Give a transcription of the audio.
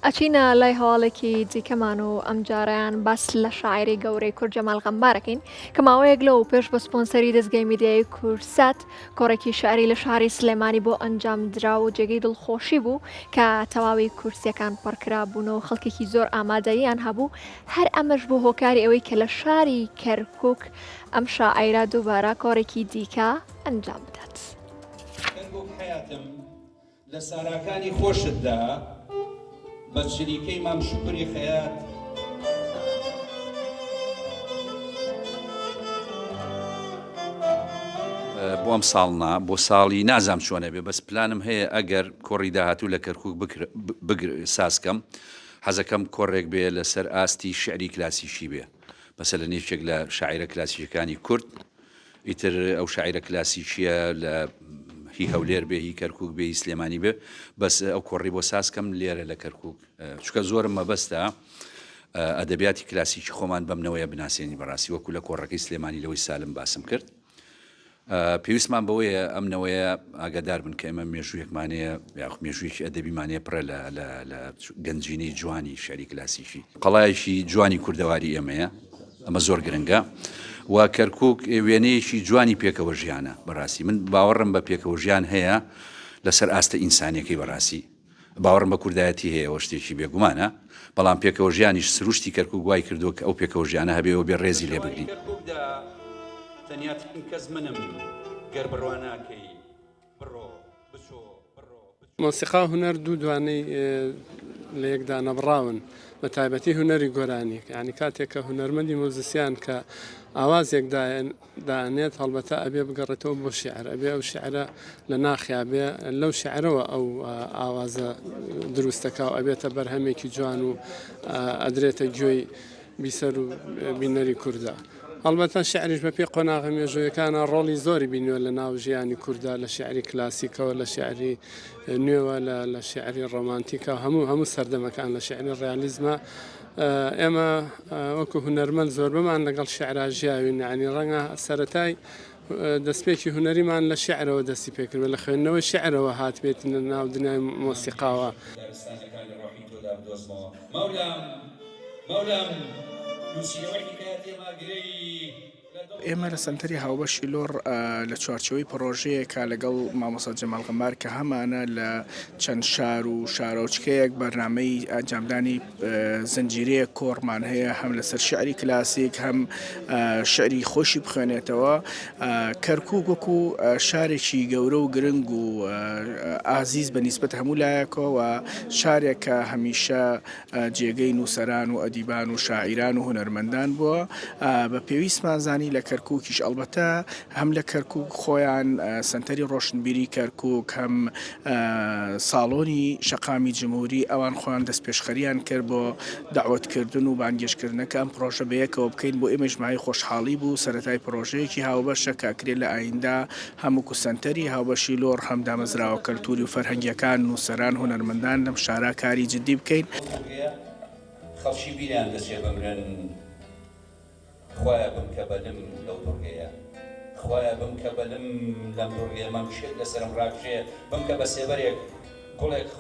ئەچینە لای هەواڵێکی دیکەمان و ئەم جارەیان باس لە شاعری گەورەی کورد جەمال غەمبارەکەین کە ماوەیەک لەو پێش بە سپۆنسەری دەستگای میدیای کورسات کۆڕێکی شعری لە شاری سلێمانی بۆ ئەنجام درا و جێگەی دڵخۆشی بوو کە تەواوی کورسیەکان پڕکرا بوونەوە خەڵکێکی زۆر ئامادەییان هەبوو هەر ئەمەش بۆ هۆکاری ئەوەی کە لە شاری کەرکووک ئەم شاعیرە دووبارە کۆڕێکی دیکە ئەنجام بدات. کەرکووک حیاتم لە ساراکانی خۆشتدا بە شریکەی مام شکری خەیات بۆ ئەم ساڵنا بۆ ساڵی نازام چۆنە بێ بەس پلانم هەیە ئەگەر کۆڕی داهاتوو لە کەرکووک ساسکەم حەزەکەم کۆڕێک بێ لەسەر ئاستی شعری کلاسیشی بێ بەسە لە نێچێک لە شاعیرە کلاسیکەکانی کورد ئیتر ئەو شاعیرە کلاسیکیە لە هی هەولێر بێ هی کەرکووک بێ هی سلێمانی بێ بەس ئەو کۆڕی بۆ ساسکەم لێرە لە کەرکووک چکە زۆرم مەبەستە ئەدەبیاتی کلاسیکی خۆمان بەمنەوەیە بناسیێنی بەڕاستی وەکو لە کۆڕەکەی سلێمانی لەوەی سالم باسم کرد پێویستمان بەوەیە ئەمنەوەیە ئاگادار بن کە ئێمە مێژوویەکمانەیە یاخ مێژوویەکی ئەدەبیمانەیە پڕە لە گەنجینەی جوانی شعری کلاسیکی قەڵایەکی جوانی کوردەواری ئێمەیە ئەمە زۆر گرنگە و کەرکووک وێنەیەکی جوانی پێکەوە ژیانە بەڕاستی من باوەڕم بە پێکەوە ژیان هەیە لەسەر ئاستە ئینسانیەکەی بەڕاستی باوەڕم بە کوردایەتی هەیە ئەوە شتێکی بێگومانە بەڵام پێکەوە ژیانیش سروشتی کەرکووک وای کردو کە ئەو پێکەوە ژیانە هەبێەوە بێ ڕێزی لێ بگرین تەنیاتین کەس منم گەر بڕوا ناکەی بڕۆ بچۆ بڕۆ مۆسیقا و هونەر دوو دوانەی لە یەکدا نەبڕاون بە تایبەتی هونەری گۆرانی یعنی کاتێک کە هونەرمەندی مۆزیسیان کە ئاوازێک دانێت هەڵبەتە ئەبێ بگەڕێتەوە بۆ شیعر ئەبێ ئەو شیعرە لە ناخیا بێ لەو شیعرەوە ئەو ئاوازە دروستەکە و ئەبێتە بەرهەمێکی جوان و ئەدرێتە گوێی بیسەر و بینەری کووردا. هەڵبەتە شعریش بە پێی قۆناغە مێژوویەکانە ڕۆڵی زۆری بینوە لە ناو ژیانی کووردا لە شعری کلاسیکەوە لە شعری نوێوە لە شعری ڕۆمانتیکە هەموو سەردەمەکان لە شعری ڕیالیزمە ئێمە وەکو هونەرمەند زۆر بمان لەگەڵ شعرا ژیاوین عنی ڕەنگە سەرەتای دەستپێکی هونەریمان لە شعرەوە دەستی پێکردوە لە خوێندنەوەی شعرەوە هاتبێت ناو دنیای مۆسیقاوە ئێمە لە سنتەری هاوبەشی لۆڕ لە چوارچەوەی پرۆژەیەکە لەگەڵ مامۆستا جەمال غەمبار کە هەمانە لە چەند شار و شارۆچکەیەک بەرنامەی ئەنجامدانی زنجیرەیە کۆڕمان هەیە هەم لەسەر شعری کلاسیک هەم شعری خۆشی بخوێنێتەوە کەرکووک وەکو شارێکی گەورە و گرنگ و ئازیز بەنیسبەت هەموو لایەکەوە و شارێکە هەمیشە جێگەی نووسەران و ئەدیبان و شاعیران و هونەرمەندان بووە بە پێویستمان زانی لە کەرکووکیش ئەلبەتە هەم لە کەرکووک خۆیان سنتەری ڕۆشنبیری کەرکووک هەم ساڵۆنی شەقامی جمهوری ئەوان خۆیان دەست پێشخەریان کرد بۆ داوەتکردن و بانگێشکردنەکە ئەم پرۆژە بەیەکەوە بکەین بۆ ئێمەش مای خۆشحاڵی بوو سەرەتای پرۆژەیەکی هاوبەشە کاکرێت لە ئایندا هەموو سنتەری هاوبەشی لۆڕ هەم دامەزراوە کەلتوری و فەرهەنگیەکان نووسەران هونەرمەندان لەم شارە کاری جدی بکەین خەڵکی بیریان دەچێ بمرن خۆیان بم کە بەلم لەو دوڕگەیە خۆیان بم کە بەلم لەم دوڕگەیە مەمشێت لەسەرم ڕاکشێ بم کە بە سێبەرێک گوڵێک